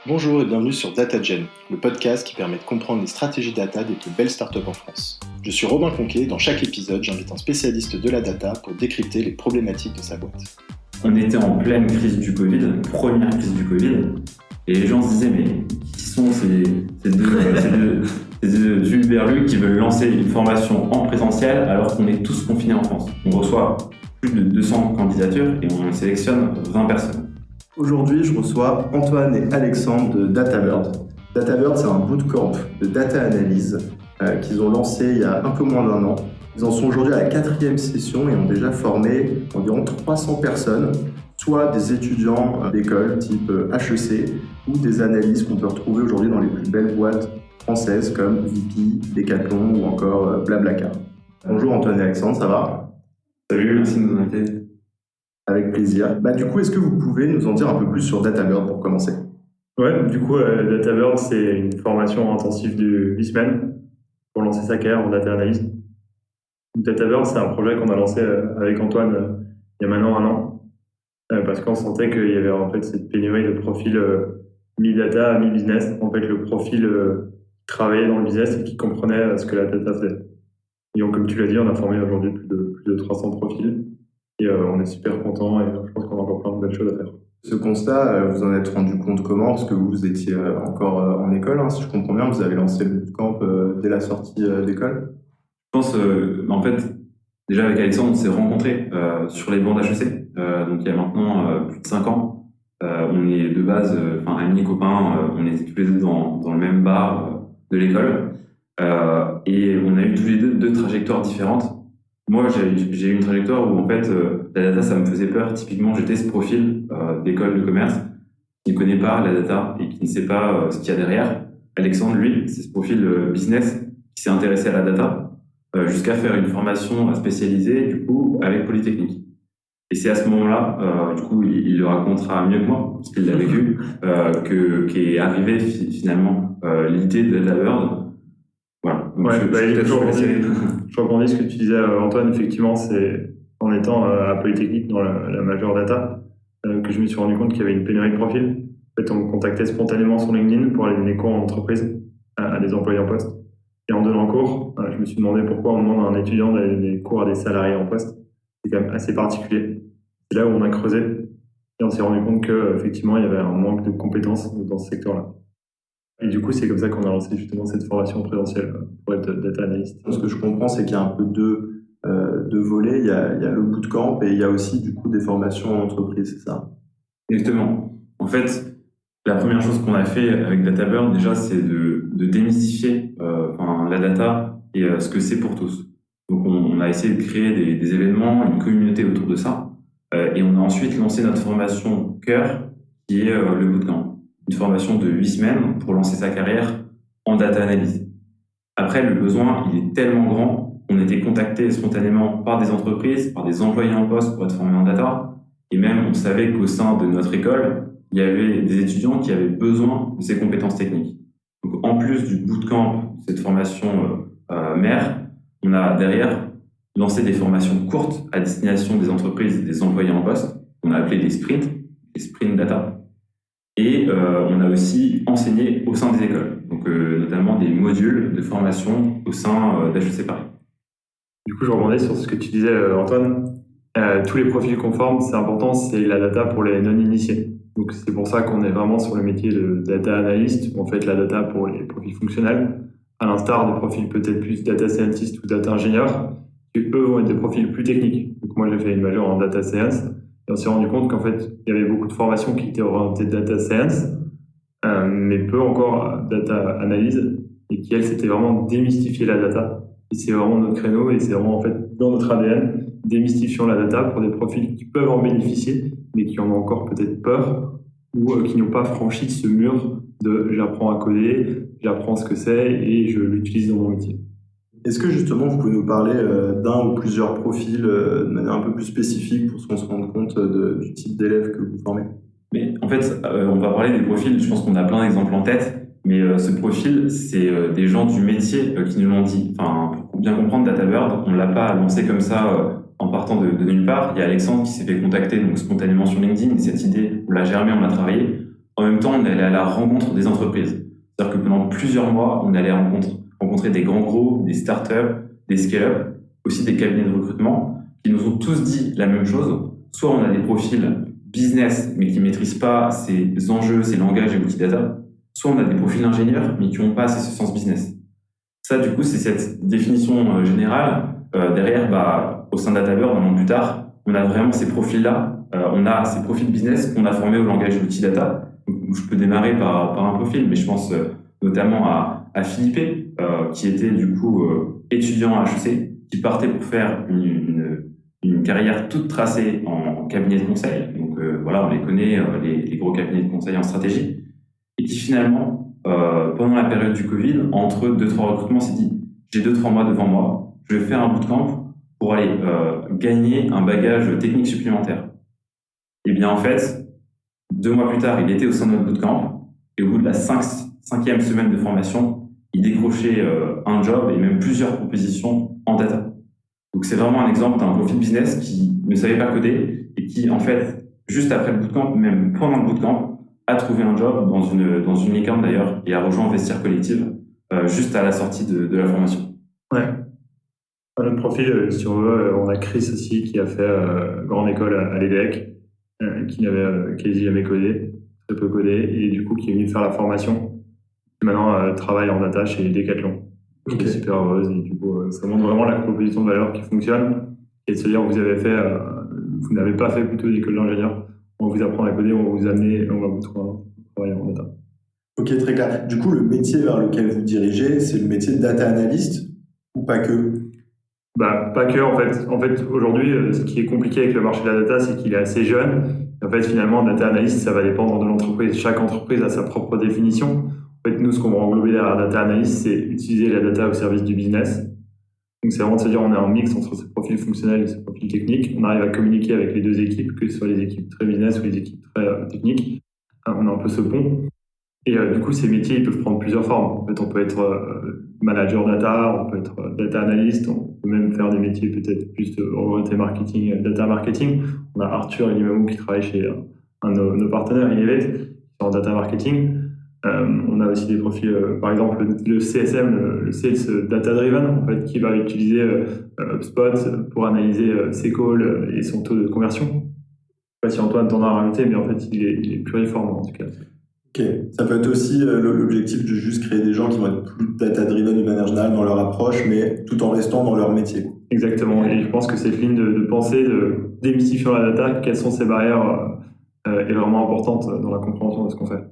Bonjour et bienvenue sur DataGen, le podcast qui permet de comprendre les stratégies data des plus belles startups en France. Je suis Robin Conquet et dans chaque épisode, j'invite un spécialiste de la data pour décrypter les problématiques de sa boîte. On était en pleine crise du Covid, première crise du Covid, et les gens se disaient mais qui sont ces deux hurluberlus qui veulent lancer une formation en présentiel alors qu'on est tous confinés en France. On reçoit plus de 200 candidatures et on sélectionne 20 personnes. Aujourd'hui, je reçois Antoine et Alexandre de DataBird. DataBird, c'est un bootcamp de data analyse qu'ils ont lancé il y a un peu moins d'1 an. Ils en sont aujourd'hui à la 4e session et ont déjà formé environ 300 personnes, soit des étudiants d'école type HEC ou des analystes qu'on peut retrouver aujourd'hui dans les plus belles boîtes françaises comme VP, Decathlon ou encore Blablacar. Bonjour Antoine et Alexandre, ça va ? Salut, merci de nous inviter. Avec plaisir. Du coup, est-ce que vous pouvez nous en dire un peu plus sur DataBird pour commencer ? Ouais, du coup, DataBird, c'est une formation intensive de 8 semaines pour lancer sa carrière en data analyse. DataBird, c'est un projet qu'on a lancé avec Antoine il y a maintenant 1 an, parce qu'on sentait qu'il y avait en fait cette pénurie de profils mi-data, mi-business. En fait, le profil qui travaillait dans le business et qui comprenait ce que la data faisait. Et donc, comme tu l'as dit, on a formé aujourd'hui plus de 300 profils. Et on est super contents et je pense qu'on a encore plein de belles choses à faire. Ce constat, vous en êtes rendu compte comment ? Parce que vous étiez encore en école, si je comprends bien, vous avez lancé le bootcamp dès la sortie d'école ? Je pense, en fait, déjà avec Alexandre, on s'est rencontrés sur les bancs d'HEC, donc il y a maintenant plus de 5 ans. On est de base, amis, copains, on était tous les deux dans le même bar de l'école. Et on a eu tous les deux trajectoires différentes. Moi, j'ai eu une trajectoire où, en fait, la data, ça me faisait peur. Typiquement, j'étais ce profil d'école de commerce qui ne connaît pas la data et qui ne sait pas ce qu'il y a derrière. Alexandre, lui, c'est ce profil business qui s'est intéressé à la data jusqu'à faire une formation spécialisée, du coup, avec Polytechnique. Et c'est à ce moment-là, du coup, il le racontera mieux que moi, parce qu'il l'a vécu, qu'est arrivée finalement l'idée de DataBird. Voilà. Donc, je rebondis ce que tu disais, Antoine. Effectivement, c'est en étant à Polytechnique dans la majeure data que je me suis rendu compte qu'il y avait une pénurie de profils. En fait, on me contactait spontanément sur LinkedIn pour aller donner cours en entreprise à des employés en poste. Et en donnant cours, je me suis demandé pourquoi on demande à un étudiant d'aller donner cours à des salariés en poste. C'est quand même assez particulier. C'est là où on a creusé et on s'est rendu compte qu'effectivement, il y avait un manque de compétences dans ce secteur-là. Et du coup, c'est comme ça qu'on a lancé justement cette formation présentielle pour être data analyst. Ce que je comprends, c'est qu'il y a un peu deux volets. Il y a le bootcamp et il y a aussi du coup des formations en entreprise, c'est ça ? Exactement. En fait, la première chose qu'on a fait avec DataBird, déjà, c'est de démystifier la data et ce que c'est pour tous. Donc, on a essayé de créer des événements, une communauté autour de ça. Et on a ensuite lancé notre formation cœur, qui est le bootcamp. Une formation de 8 semaines pour lancer sa carrière en data analyse. Après, le besoin, il est tellement grand qu'on était contacté spontanément par des entreprises, par des employés en poste pour être formés en data. Et même, on savait qu'au sein de notre école, il y avait des étudiants qui avaient besoin de ces compétences techniques. Donc, en plus du bootcamp, cette formation mère, on a derrière lancé des formations courtes à destination des entreprises et des employés en poste. On a appelé des sprint data. Et on a aussi enseigné au sein des écoles, donc notamment des modules de formation au sein d'HEC Paris. Du coup, je rebondis sur ce que tu disais, Antoine. Tous les profils qu'on forme, c'est important, c'est la data pour les non-initiés. Donc c'est pour ça qu'on est vraiment sur le métier de data analyst, où on fait la data pour les profils fonctionnels, à l'instar des profils peut-être plus data scientist ou data ingénieur, qui eux vont être des profils plus techniques. Donc moi, j'ai fait une majeure en data science. Et on s'est rendu compte qu'en fait, il y avait beaucoup de formations qui étaient orientées data science, mais peu encore data analyse, et qui, elles, c'était vraiment démystifier la data. Et c'est vraiment notre créneau, et c'est vraiment, en fait, dans notre ADN, démystifiant la data pour des profils qui peuvent en bénéficier, mais qui en ont encore peut-être peur, ou qui n'ont pas franchi ce mur de « j'apprends à coder, j'apprends ce que c'est, et je l'utilise dans mon métier ». Est-ce que justement vous pouvez nous parler d'un ou plusieurs profils de manière un peu plus spécifique pour qu'on se rende compte du type d'élèves que vous formez ? Mais en fait, on va parler des profils, je pense qu'on a plein d'exemples en tête, mais ce profil, c'est des gens du métier qui nous l'ont dit. Enfin, pour bien comprendre, DataBird, on ne l'a pas lancé comme ça en partant de nulle part. Il y a Alexandre qui s'est fait contacter donc, spontanément sur LinkedIn, et cette idée, on l'a germée, on l'a travaillée. En même temps, on allait à la rencontre des entreprises. C'est-à-dire que pendant plusieurs mois, on allait rencontrer des grands groupes, des startups, des scale-up, aussi des cabinets de recrutement, qui nous ont tous dit la même chose. Soit on a des profils business, mais qui ne maîtrisent pas ces enjeux, ces langages et outils data, soit on a des profils ingénieurs, mais qui n'ont pas assez ce sens business. Ça, du coup, c'est cette définition générale. Derrière, au sein de DataBird, un an plus tard, on a vraiment ces profils-là. On a ces profils business qu'on a formés au langage de l'outil data. Donc, je peux démarrer par un profil, mais je pense notamment à Philippe, qui était du coup étudiant à HEC, qui partait pour faire une carrière toute tracée en cabinet de conseil. Donc voilà, on les connaît, les gros cabinets de conseil en stratégie. Et qui finalement, pendant la période du Covid, entre 2-3 recrutements, s'est dit « j'ai 2-3 mois devant moi, je vais faire un bootcamp pour aller gagner un bagage technique supplémentaire. » Et bien en fait, 2 mois plus tard, il était au sein de notre bootcamp, et au bout de la 5e semaine de formation, il décrochait un job et même plusieurs propositions en data. Donc c'est vraiment un exemple d'un profil business qui ne savait pas coder et qui, en fait, juste après le bootcamp, même pendant le bootcamp, a trouvé un job dans une licorne d'ailleurs et a rejoint Vestiaire Collective juste à la sortie de la formation. Ouais. Un autre profil, si on veut, on a Chris aussi qui a fait grande école à l'EDEC, qui n'avait quasi jamais codé, très peu codé, et du coup qui est venu faire la formation. Et maintenant travaille en data chez Decathlon. Okay. Super heureuse, et du coup ça montre vraiment la proposition de valeur qui fonctionne, et de se dire vous n'avez pas fait plutôt d'école d'ingénieur, on vous apprend à coder, on va vous amener, on va vous travailler en data. Ok, très clair. Du coup, le métier vers lequel vous dirigez, c'est le métier de data analyst ou pas que? Pas que, en fait aujourd'hui, ce qui est compliqué avec le marché de la data, c'est qu'il est assez jeune. En fait, finalement, data analyst, ça va dépendre de l'entreprise. Chaque entreprise a sa propre définition. En fait, nous, ce qu'on va englober derrière la data analyst, c'est utiliser la data au service du business. Donc, c'est vraiment de se dire, on est un mix entre ces profils fonctionnels et ces profils techniques. On arrive à communiquer avec les deux équipes, que ce soit les équipes très business ou les équipes très techniques. On a un peu ce pont. Et du coup, ces métiers, ils peuvent prendre plusieurs formes. En fait, on peut être manager data, on peut être data analyst, on peut même faire des métiers peut-être plus orientés marketing, data marketing. On a Arthur et Limamou qui travaillent chez un de nos partenaires, Innovate, qui est en data marketing. On a aussi des profils, par exemple le CSM, le Sales Data Driven, en fait, qui va utiliser HubSpot pour analyser ses calls et son taux de conversion. Je ne sais pas si Antoine t'en a rajouté, mais en fait, il est pluriforme en tout cas. Ok, ça peut être aussi l'objectif de juste créer des gens qui vont être plus data-driven d'une manière générale dans leur approche, mais tout en restant dans leur métier. Exactement, et je pense que cette ligne de pensée, de démystifier la data, quelles sont ces barrières, est vraiment importante dans la compréhension de ce qu'on fait.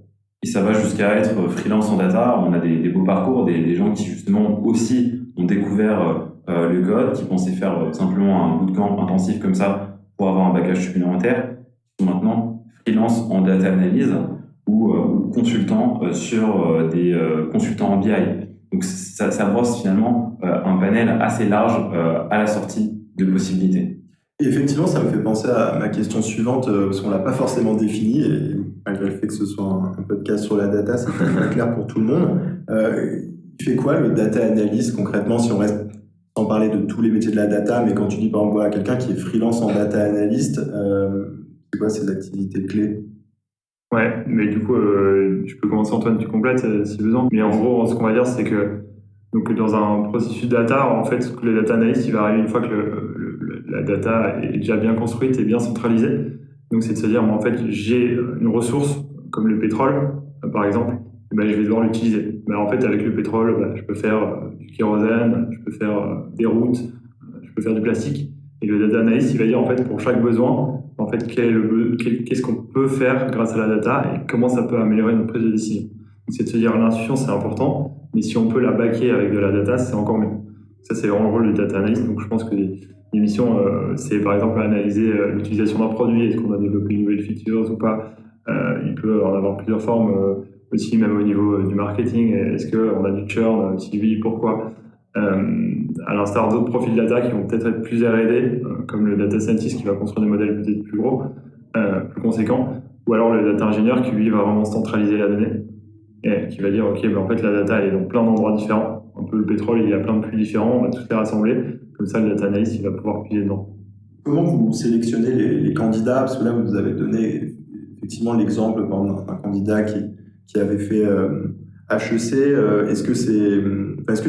Et ça va jusqu'à être freelance en data. On a des beaux parcours, des gens qui justement aussi ont découvert le code, qui pensaient faire simplement un bootcamp intensif comme ça pour avoir un bagage supplémentaire, qui sont maintenant freelance en data analyse ou consultants sur des consultants en BI. Donc ça brosse finalement un panel assez large à la sortie de possibilités. Et effectivement, ça me fait penser à ma question suivante, parce qu'on ne l'a pas forcément définie, et malgré le fait que ce soit un podcast sur la data, c'est pas clair pour tout le monde. Tu fais quoi le data analyst concrètement, si on reste sans parler de tous les métiers de la data, mais quand tu dis par exemple à quelqu'un qui est freelance en data analyst, c'est quoi ses activités clés? Ouais, mais du coup, je peux commencer, Antoine, tu complètes si besoin. Mais en gros, ce qu'on va dire, c'est que donc, dans un processus data, en fait, le data analyst, il va arriver une fois que la data est déjà bien construite et bien centralisée. Donc, c'est de se dire, en fait, j'ai une ressource, comme le pétrole, par exemple, et ben, je vais devoir l'utiliser. Ben, en fait, avec le pétrole, je peux faire du kérosène, je peux faire des routes, je peux faire du plastique. Et le data analyst, il va dire, en fait, pour chaque besoin, en fait, qu'est-ce qu'on peut faire grâce à la data et comment ça peut améliorer notre prise de décision. Donc, c'est de se dire, l'intuition, c'est important, mais si on peut la backer avec de la data, c'est encore mieux. Ça, c'est vraiment le rôle du data analyst. Donc, je pense que les missions, c'est par exemple analyser l'utilisation d'un produit, est-ce qu'on a développé une nouvelle feature ou pas. Il peut en avoir plusieurs formes aussi, même au niveau du marketing. Est-ce qu'on a du churn? Si oui, pourquoi? À l'instar d'autres profils data qui vont peut-être être plus R&D, comme le data scientist qui va construire des modèles peut-être plus gros, plus conséquents, ou alors le data ingénieur qui lui va vraiment centraliser la donnée et qui va dire ok, ben en fait la data elle est dans plein d'endroits différents, un peu le pétrole il y a plein de puits différents, on va tous les rassembler, comme ça le data analyst il va pouvoir puiser dedans. Comment vous sélectionnez les candidats, parce que là vous avez donné effectivement l'exemple par exemple, d'un candidat qui avait fait HEC. Est-ce que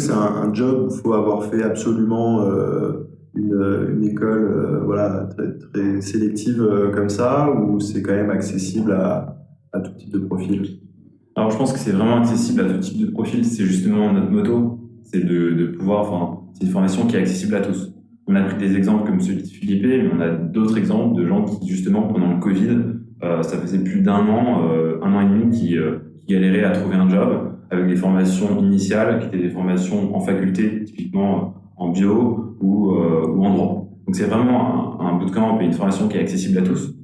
c'est un job où il faut avoir fait absolument une école très, très sélective comme ça, ou c'est quand même accessible à tout type de profil? Alors, je pense que c'est vraiment accessible à tout type de profil. C'est justement notre motto, c'est de pouvoir. C'est une formation qui est accessible à tous. On a pris des exemples comme celui de Philippe, mais on a d'autres exemples de gens qui, justement, pendant le Covid, ça faisait plus d'un an et demi, qui galéraient à trouver un job avec des formations initiales qui étaient des formations en faculté, typiquement en bio ou en droit. Donc, c'est vraiment un bootcamp et une formation qui est accessible à tous.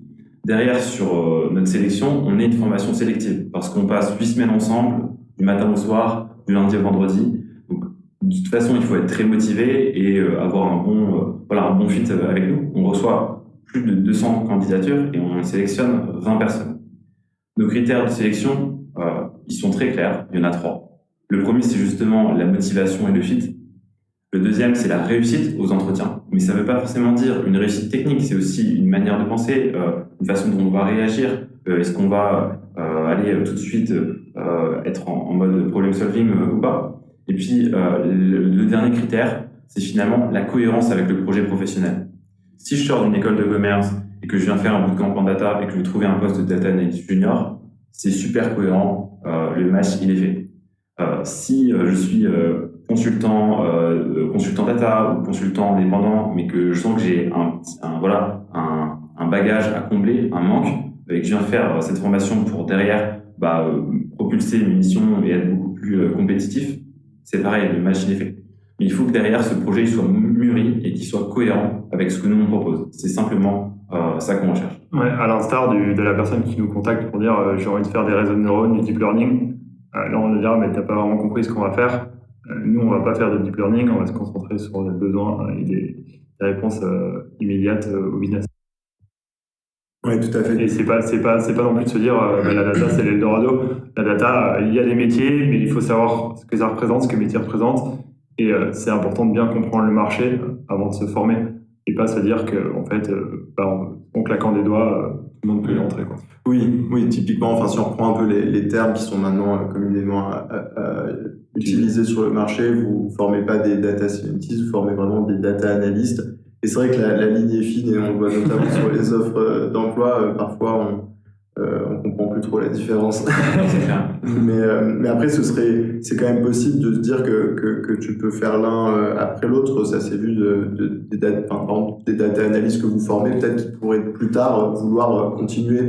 Derrière, sur notre sélection, on est une formation sélective parce qu'on passe 8 semaines ensemble, du matin au soir, du lundi au vendredi. Donc, de toute façon, il faut être très motivé et avoir un bon fit avec nous. On reçoit plus de 200 candidatures et on sélectionne 20 personnes. Nos critères de sélection, ils sont très clairs. Il y en a 3. Le premier, c'est justement la motivation et le fit. Le deuxième, c'est la réussite aux entretiens. Mais ça ne veut pas forcément dire une réussite technique, c'est aussi une manière de penser, une façon dont on va réagir. Est-ce qu'on va aller tout de suite être en mode problem solving ou pas? Et puis, le dernier critère, c'est finalement la cohérence avec le projet professionnel. Si je sors d'une école de commerce et que je viens faire un bootcamp en data et que je veux trouver un poste de data analyst junior, c'est super cohérent, le match, il est fait. Si je suis consultant data ou consultant indépendant, mais que je sens que j'ai un bagage à combler, un manque, et que je viens faire cette formation pour derrière propulser mes missions et être beaucoup plus compétitif, c'est pareil, le match il est fait. Mais il faut que derrière ce projet il soit mûri et qu'il soit cohérent avec ce que nous on propose. C'est simplement ça qu'on recherche. Ouais, à l'instar de la personne qui nous contacte pour dire j'ai envie de faire des réseaux de neurones, du deep learning. Là, on va dire mais t'as pas vraiment compris ce qu'on va faire. Nous, on va pas faire de deep learning, on va se concentrer sur les besoins et des réponses immédiates au business. Oui, tout à fait. Et c'est pas non plus de se dire la data c'est l'Eldorado. La data, il y a des métiers, mais il faut savoir ce que ça représente, ce que le métier représente. Et c'est important de bien comprendre le marché avant de se former et pas se dire que en fait, en claquant des doigts, tout le monde peut y entrer, quoi. Oui, typiquement, si on reprend un peu les termes qui sont maintenant communément utilisés sur le marché, vous ne formez pas des data scientists, vous formez vraiment des data analystes. Et c'est vrai que la ligne est fine et on le voit notamment sur les offres d'emploi. Parfois, on comprend plus trop la différence. mais après, c'est quand même possible de se dire que tu peux faire l'un après l'autre. Ça s'est vu des data analystes que vous formez, peut-être qui pourraient plus tard vouloir continuer,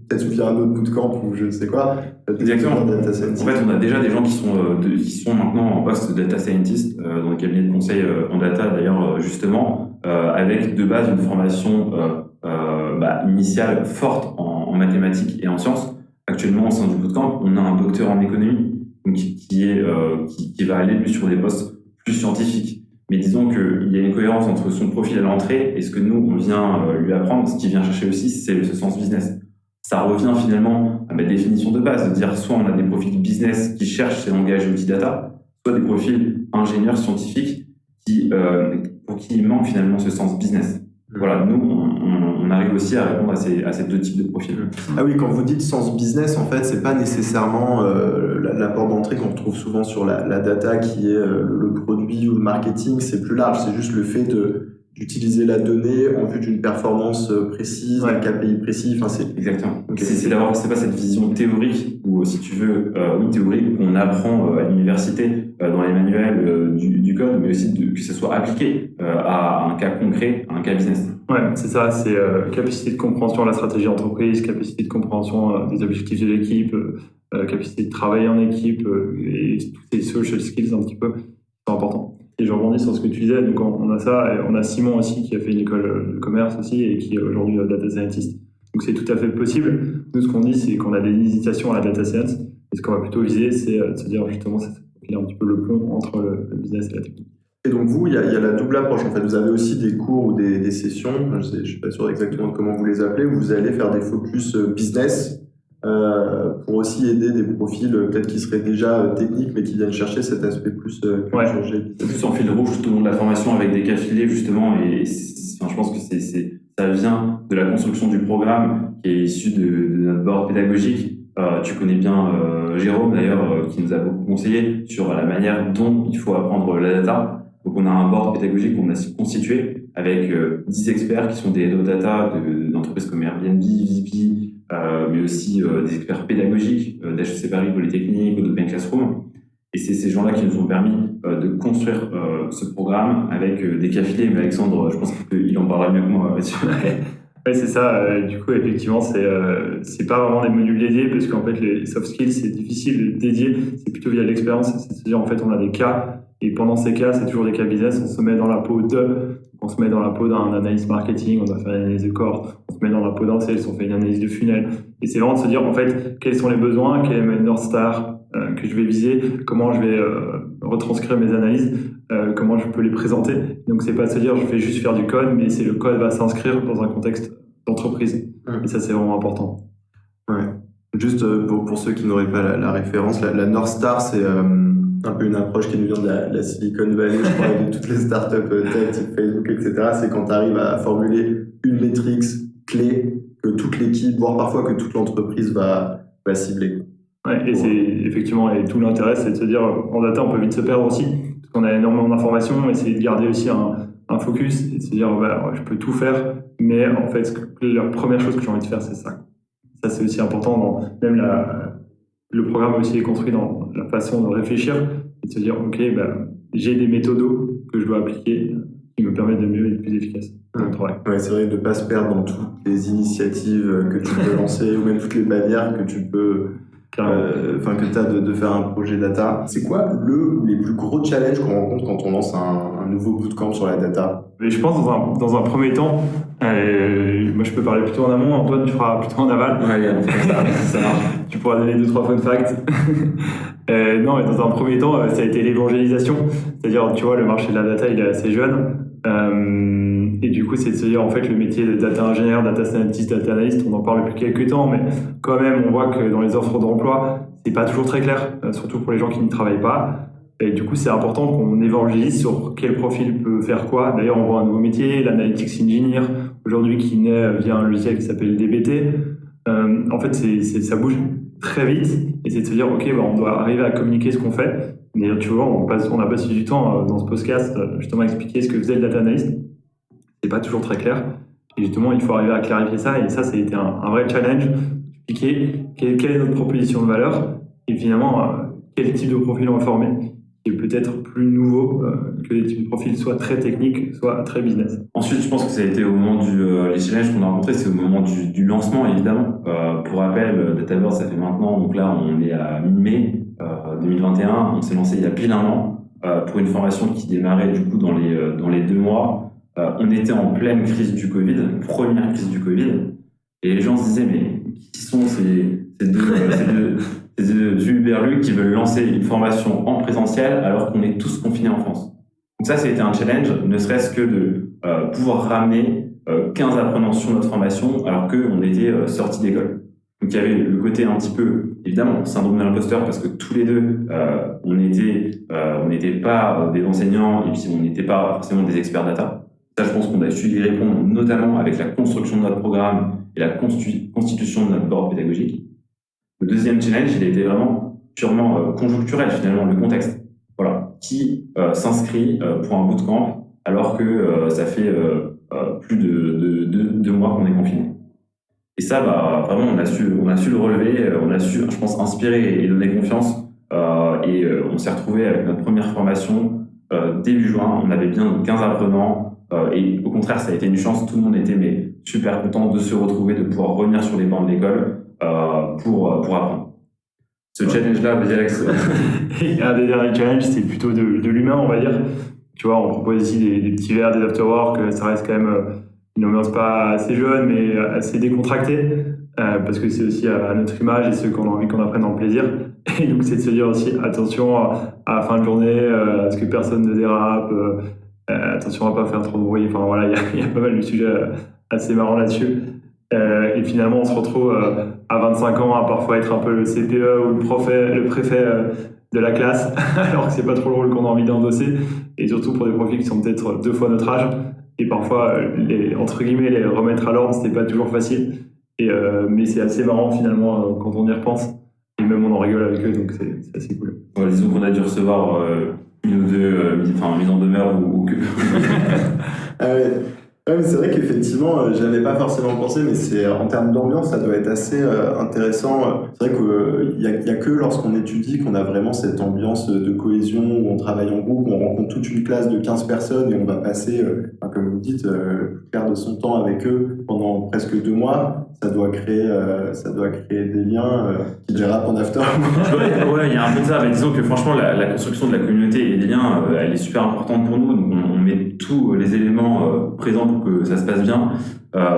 peut-être via un autre bootcamp ou je ne sais quoi. Exactement. En fait, on a déjà des gens qui sont maintenant en poste de data scientist dans le cabinet de conseil en data, d'ailleurs, justement, avec de base une formation initiale forte en mathématiques et en sciences. Actuellement, au sein du bootcamp, on a un docteur en économie donc qui va aller lui sur des postes plus scientifiques. Mais disons qu'il y a une cohérence entre son profil à l'entrée et ce que nous, on vient lui apprendre. Ce qu'il vient chercher aussi, c'est ce sens business. Ça revient finalement à ma définition de base, de dire soit on a des profils business qui cherchent ces langages et outils data, soit des profils ingénieurs scientifiques pour qui il manque finalement ce sens business. Voilà, nous, on arrive aussi à répondre à ces deux types de profils. Ah oui, quand vous dites sens business, en fait, c'est pas nécessairement la porte d'entrée qu'on retrouve souvent sur la data qui est le produit ou le marketing, c'est plus large, c'est juste le fait d'utiliser la donnée en vue d'une performance précise, d'un KPI précis. Exactement. Okay. C'est pas cette vision théorique ou si tu veux théorique qu'on apprend à l'université dans les manuels du code, mais aussi que ça soit appliqué à un cas concret, à un cas business. Ouais, c'est ça. C'est capacité de compréhension de la stratégie d'entreprise, capacité de compréhension des objectifs de l'équipe, capacité de travailler en équipe et tous ces social skills un petit peu sont importants. Et je rebondis sur ce que tu disais, donc on a ça, et on a Simon aussi qui a fait une école de commerce aussi et qui est aujourd'hui data scientist. Donc c'est tout à fait possible. Nous, ce qu'on dit, c'est qu'on a des hésitations à la data science, et ce qu'on va plutôt viser, c'est de se dire justement, c'est un petit peu le pont entre le business et la technique. Et donc vous, il y a la double approche. En fait, vous avez aussi des cours ou des sessions, je ne suis pas sûr exactement de comment vous les appelez, où vous allez faire des focus business, pour aussi aider des profils peut-être qui seraient déjà techniques mais qui viennent chercher cet aspect plus plus en fil rouge tout au long de la formation avec des cas filés justement et je pense que ça vient de la construction du programme qui est issu de notre board pédagogique. Tu connais bien Jérôme d'ailleurs, qui nous a beaucoup conseillé sur la manière dont il faut apprendre la data. Donc on a un board pédagogique qu'on a constitué avec 10 experts qui sont des head of data d'entreprises comme Airbnb, VP, mais aussi des experts pédagogiques d'HEC Paris, Polytechnique ou d'Open Classroom. Et c'est ces gens-là qui nous ont permis de construire ce programme avec des cas filés. Mais Alexandre, je pense qu'il en parlera mieux que moi là-dessus. Oui, c'est ça. Du coup, effectivement, c'est pas vraiment des modules dédiés parce qu'en fait, les soft skills, c'est difficile de dédier. C'est plutôt via l'expérience. C'est-à-dire, en fait, on a des cas et pendant ces cas, c'est toujours des cas business. On se met dans la peau on se met dans la peau d'un analyste marketing, on doit faire une analyse de corps. On se met dans la peau d'un sales, on fait une analyse de funnel. Et c'est vraiment de se dire, en fait, quels sont les besoins, quel est ma North Star que je vais viser, comment je vais retranscrire mes analyses, comment je peux les présenter. Donc c'est pas de se dire je vais juste faire du code, mais c'est le code va s'inscrire dans un contexte d'entreprise. Et ça c'est vraiment important. Ouais. Juste pour ceux qui n'auraient pas la référence, la North Star c'est un peu une approche qui nous vient de la Silicon Valley, je crois, de toutes les startups tech, type Facebook, etc. C'est quand tu arrives à formuler une métrique clé que toute l'équipe, voire parfois que toute l'entreprise va cibler. Ouais, et c'est effectivement, et tout l'intérêt, c'est de se dire, en data, on peut vite se perdre aussi, parce qu'on a énormément d'informations, essayer de garder aussi un focus, et de se dire, je peux tout faire, mais en fait, la première chose que j'ai envie de faire, c'est ça. Ça, c'est aussi important, même le programme aussi est construit dans la façon de réfléchir, et de se dire, ok, j'ai des méthodos que je dois appliquer, qui me permettent de mieux et de plus efficace. Ouais, c'est vrai de ne pas se perdre dans toutes les initiatives que tu peux lancer, ou même toutes les barrières que tu peux... que tu as de faire un projet data. C'est quoi les plus gros challenges qu'on rencontre quand on lance un nouveau bootcamp sur la data? Mais je pense dans un premier temps, moi je peux parler plutôt en amont, Antoine tu feras plutôt en aval. Ouais, ça marche. Tu pourras donner 2-3 fun facts. Non, mais dans un premier temps, ça a été l'évangélisation. C'est-à-dire, tu vois, le marché de la data, il est assez jeune. Et du coup, c'est de se dire, en fait, le métier de data ingénieur, data scientist, data analyst, on en parle depuis quelques temps, mais quand même, on voit que dans les offres d'emploi, c'est pas toujours très clair, surtout pour les gens qui ne travaillent pas. Et du coup, c'est important qu'on évangélise sur quel profil peut faire quoi. D'ailleurs, on voit un nouveau métier, l'analytics engineer, aujourd'hui, qui naît via un logiciel qui s'appelle DBT. En fait, ça bouge très vite, et c'est de se dire, ok, on doit arriver à communiquer ce qu'on fait. Mais tu vois, on a passé du temps dans ce podcast justement à expliquer ce que faisait le data analyst. C'est pas toujours très clair. Et justement, il faut arriver à clarifier ça. Et ça a été un vrai challenge. Expliquer quelle est notre proposition de valeur et finalement, quel type de profil on va former, qui est peut-être plus nouveau que les types de profils soit très techniques, soit très business. Ensuite, je pense que ça a été au moment les challenges qu'on a rencontrés, c'est au moment du lancement, évidemment. Pour rappel, DataBird, ça fait maintenant, donc là, on est à mi-mai 2021. On s'est lancé il y a pile un an pour une formation qui démarrait du coup dans les 2 mois. On était en pleine crise du Covid, première crise du Covid, et les gens se disaient, mais qui sont ces deux Uberlucs qui veulent lancer une formation en présentiel alors qu'on est tous confinés en France. Donc ça a été un challenge, ne serait-ce que de pouvoir ramener 15 apprenants sur notre formation alors qu'on était sortis d'école. Donc il y avait le côté un petit peu, évidemment, syndrome de l'imposteur, parce que tous les deux, on n'était pas des enseignants et puis on n'était pas forcément des experts data. Ça, je pense qu'on a su y répondre, notamment avec la construction de notre programme et la constitution de notre board pédagogique. Le deuxième challenge, il a été vraiment purement conjoncturel, finalement, le contexte. Voilà. Qui s'inscrit pour un bootcamp alors que ça fait plus de 2 mois qu'on est confiné. Et ça, vraiment, on a su le relever, on a su, je pense, inspirer et donner confiance. Et on s'est retrouvé avec notre première formation début juin. On avait bien 15 apprenants. Et au contraire, ça a été une chance. Tout le monde était super content de se retrouver, de pouvoir revenir sur les bancs de l'école pour apprendre. Ce challenge-là, vas-y Alex. Un des derniers challenges, c'est plutôt de l'humain, on va dire. Tu vois, on propose ici des petits verres, des after-work. Ça reste quand même une ambiance pas assez jeune, mais assez décontractée. Parce que c'est aussi à notre image et ceux qu'on a envie qu'on apprenne dans le plaisir. Et donc, c'est de se dire aussi, attention à la fin de journée, à ce que personne ne dérape. Attention à pas faire trop de bruit. Enfin voilà, il y a pas mal de sujets assez marrants là-dessus. Et finalement, on se retrouve à 25 ans à parfois être un peu le CPE ou le préfet de la classe, alors que c'est pas trop le rôle qu'on a envie d'endosser. Et surtout pour des profils qui sont peut-être 2 fois notre âge. Et parfois, entre guillemets, les remettre à l'ordre, c'était pas toujours facile. Mais c'est assez marrant finalement quand on y repense. Et même on en rigole avec eux, donc c'est assez cool. Ouais, disons qu'on a dû recevoir une ou deux mises en demeure ou que. Ouais, mais c'est vrai qu'effectivement, j'avais pas forcément pensé, mais c'est en termes d'ambiance, ça doit être assez intéressant. C'est vrai qu'il y a que lorsqu'on étudie qu'on a vraiment cette ambiance de cohésion où on travaille en groupe, on rencontre toute une classe de 15 personnes et on va passer, comme vous dites, le clair de son temps avec eux pendant presque 2 mois. Ça doit créer des liens qui dérapent en after. Ouais, il y a un peu de ça. Mais disons que franchement, la construction de la communauté et des liens, elle est super importante pour nous. Donc on met tous les éléments présents pour que ça se passe bien.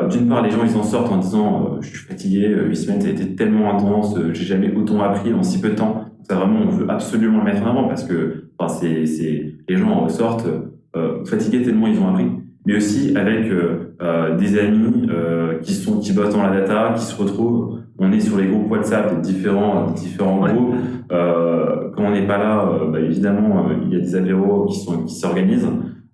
D'une part, les gens ils en sortent en disant je suis fatigué, 8 semaines ça a été tellement intense, j'ai jamais autant appris en si peu de temps. Ça vraiment, on veut absolument le mettre en avant parce que les gens en ressortent fatigués tellement ils ont appris. Mais aussi avec des amis qui bossent dans la data, qui se retrouvent. On est sur les groupes WhatsApp des différents groupes. Quand on n'est pas là, évidemment, il y a des apéros qui s'organisent.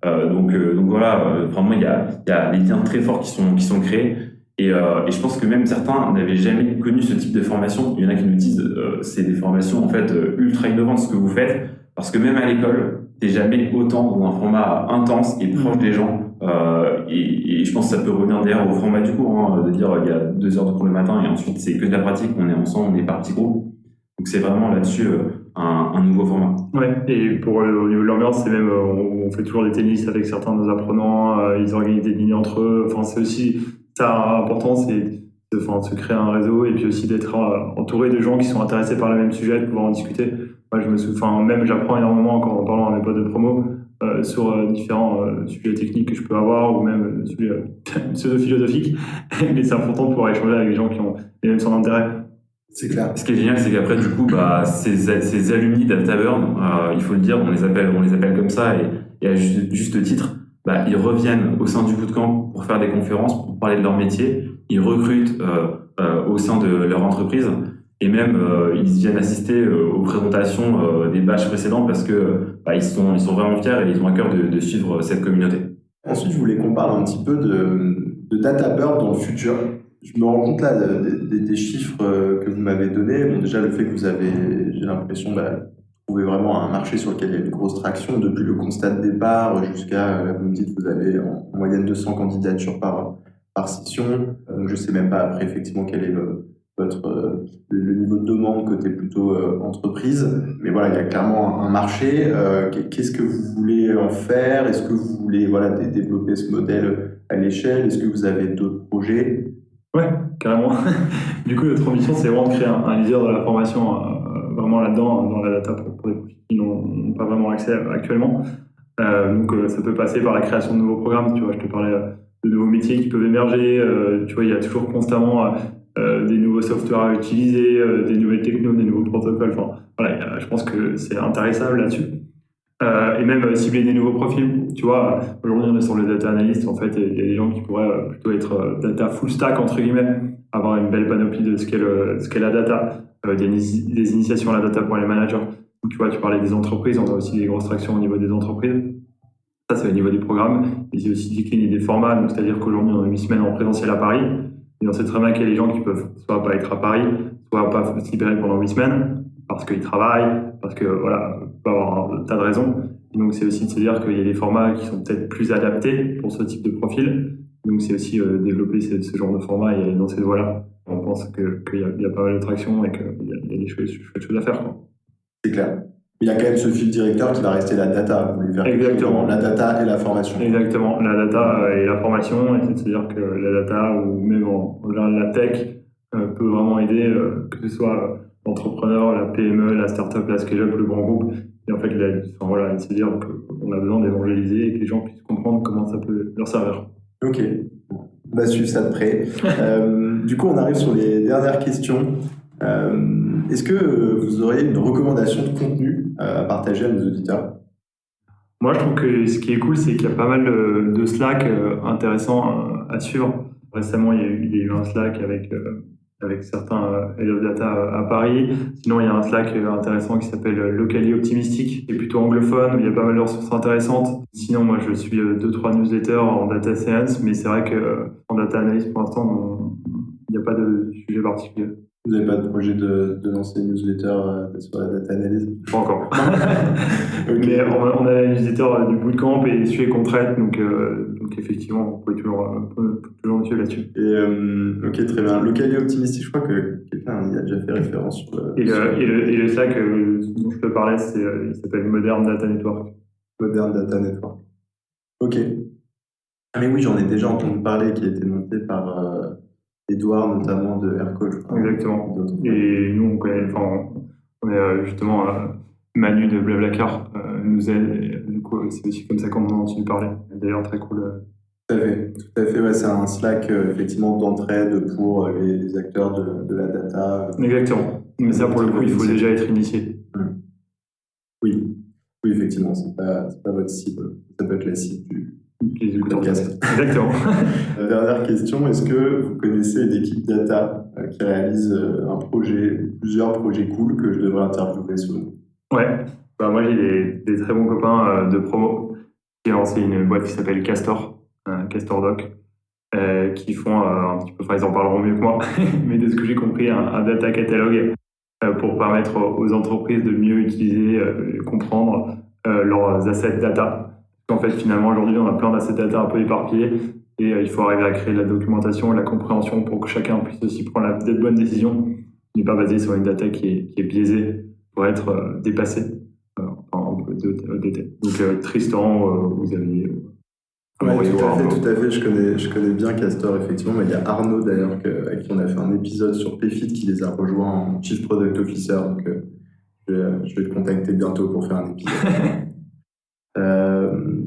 Donc voilà, vraiment il y a des liens très forts qui sont créés. Et je pense que même certains n'avaient jamais connu ce type de formation. Il y en a qui nous disent c'est des formations en fait ultra innovantes ce que vous faites, parce que même à l'école, t'es jamais autant dans un format intense et proche des gens. Et je pense que ça peut revenir d'ailleurs au format du cours, de dire il y a 2 heures de cours le matin et ensuite c'est que de la pratique, on est ensemble, on est par petits groupes. Donc c'est vraiment là-dessus un nouveau format. Ouais, et pour au niveau de l'ambiance, c'est même on fait toujours des tennis avec certains de nos apprenants, ils organisent des dîners entre eux. Enfin, c'est aussi ça important, c'est de se créer un réseau et puis aussi d'être entouré de gens qui sont intéressés par le même sujet, de pouvoir en discuter. Moi, je me souviens, même j'apprends énormément quand en parlant à mes potes de promo sur différents sujets techniques que je peux avoir ou même sujets pseudo-philosophiques. Mais c'est important de pouvoir échanger avec des gens qui ont les mêmes centres d'intérêt. C'est clair. Ce qui est génial, c'est qu'après, du coup, ces alumni d'Afterburn, il faut le dire, on les appelle comme ça, et à juste titre, ils reviennent au sein du bootcamp pour faire des conférences, pour parler de leur métier, ils recrutent au sein de leur entreprise, et même ils viennent assister aux présentations des batchs précédents parce que ils sont vraiment fiers et ils ont à cœur de suivre cette communauté. Ensuite, je voulais qu'on parle un petit peu de DataBird dans le futur. Je me rends compte là des chiffres que vous m'avez donnés. Bon, déjà, le fait que vous avez, j'ai l'impression, trouvé vraiment un marché sur lequel il y a une grosse traction depuis le constat de départ jusqu'à, vous me dites, vous avez en moyenne 200 candidatures par session. Donc, je sais même pas après, effectivement, quel est le niveau de demande côté plutôt entreprise. Mais voilà, il y a clairement un marché. Qu'est-ce que vous voulez en faire? Est-ce que vous voulez développer ce modèle à l'échelle? Est-ce que vous avez d'autres projets? Ouais, carrément. Du coup, notre ambition, c'est vraiment de créer un leader de la formation vraiment là-dedans, dans la data pour des profils qui n'ont pas vraiment accès actuellement. Donc, ça peut passer par la création de nouveaux programmes. Tu vois, je te parlais de nouveaux métiers qui peuvent émerger. Tu vois, il y a toujours constamment des nouveaux softwares à utiliser, des nouvelles technos, des nouveaux protocoles. Enfin, voilà, je pense que c'est intéressable là-dessus. Et même cibler des nouveaux profils. Tu vois, aujourd'hui on est sur le data analyst, en fait, il y a des gens qui pourraient plutôt être data full stack, entre guillemets, avoir une belle panoplie de ce qu'est la data, des initiations à la data pour les managers. Donc, tu vois, tu parlais des entreprises, on a aussi des grosses tractions au niveau des entreprises. Ça, c'est au niveau des programmes. Et c'est aussi décliné des formats, donc c'est-à-dire qu'aujourd'hui on a 8 semaines en présentiel à Paris, et on sait très bien qu'il y a des gens qui peuvent soit pas être à Paris, soit pas se libérer pendant 8 semaines, parce qu'ils travaillent, parce que voilà, on peut avoir un tas de raisons. Et donc c'est aussi de se dire qu'il y a des formats qui sont peut-être plus adaptés pour ce type de profil. Donc c'est aussi développer ce genre de format et aller dans ces voies-là. On pense qu'il y a pas mal de traction et qu'il y a des chouettes choses à faire, quoi. C'est clair. Il y a quand même ce fil directeur qui va rester la data. Vous voulez faire exactement. La data et la formation. Exactement. La data et la formation, et c'est de se dire que la data ou même en général la tech peut vraiment aider, que ce soit l'entrepreneur, la PME, la start-up, la scale-up, le grand groupe. Et en fait, voilà, de se dire qu'on a besoin d'évangéliser et que les gens puissent comprendre comment ça peut leur servir. Ok. On va suivre ça de près. Du coup, on arrive sur les dernières questions. Est-ce que vous auriez une recommandation de contenu à partager à nos auditeurs? Moi, je trouve que ce qui est cool, c'est qu'il y a pas mal de Slack intéressants à suivre. Récemment, il y a eu un Slack avec certains Head of Data à Paris. Sinon, il y a un Slack intéressant qui s'appelle Locally Optimistic, qui est plutôt anglophone, où il y a pas mal de ressources intéressantes. Sinon, moi, je suis 2-3 newsletters en data science, mais c'est vrai qu'en data analyst, pour l'instant, il n'y a pas de sujet particulier. Vous n'avez pas de projet de lancer une newsletter sur la data analyse? Pas encore. Mais on a la newsletter du bootcamp et les sujets qu'on traite, donc effectivement, on peut toujours nous suivre là-dessus. Et ok, très bien. Local et optimistique, je crois que quelqu'un y a déjà fait référence sur le. Et le SAC dont je te parlais, il s'appelle Modern Data Network. Modern Data Network. Ok. Ah mais oui, j'en ai déjà entendu parler, qui a été monté par Edouard, notamment de Aircall. Exactement. Et nous, on est justement Manu de Blablacar nous aide. Et, du coup, c'est aussi comme ça qu'on en a entendu parler. D'ailleurs, très cool. Tout à fait. Ouais, c'est un Slack effectivement d'entraide pour les acteurs de la data. Exactement. Mais ça, pour le coup, il faut déjà être initié. Oui, effectivement, c'est pas votre cible. Ça peut être la cible du podcast. Exactement. Dernière question, est-ce que vous connaissez une équipe data qui réalise un projet, plusieurs projets cool que je devrais interviewer selon vous? Ouais, moi j'ai des très bons copains de promo qui ont lancé une boîte qui s'appelle Castor, Castor Doc, qui font un petit peu, ils en parleront mieux que moi, mais de ce que j'ai compris, un data catalogue pour permettre aux entreprises de mieux utiliser, comprendre leurs assets data. En fait, finalement, aujourd'hui, on a plein d'assets data un peu éparpillés et il faut arriver à créer de la documentation et de la compréhension pour que chacun puisse aussi prendre des bonnes décisions, n'est pas basée sur une data qui est biaisée pour être dépassée. Donc, Tristan, vous aviez... Oui, tout à fait. Je connais bien Castor, effectivement. Mais il y a Arnaud, d'ailleurs, avec qui on a fait un épisode sur PFIT qui les a rejoints en Chief Product Officer. Donc, je vais te contacter bientôt pour faire un épisode.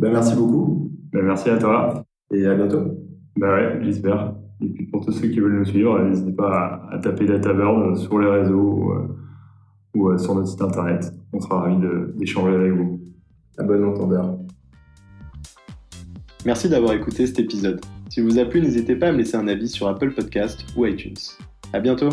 Merci beaucoup. Merci à toi. Et à bientôt. Ouais, j'espère. Et puis pour tous ceux qui veulent nous suivre, n'hésitez pas à taper DataBird sur les réseaux ou sur notre site internet. On sera ravis d'échanger avec vous. À bon entendeur. Merci d'avoir écouté cet épisode. Si vous a plu, n'hésitez pas à me laisser un avis sur Apple Podcast ou iTunes. À bientôt.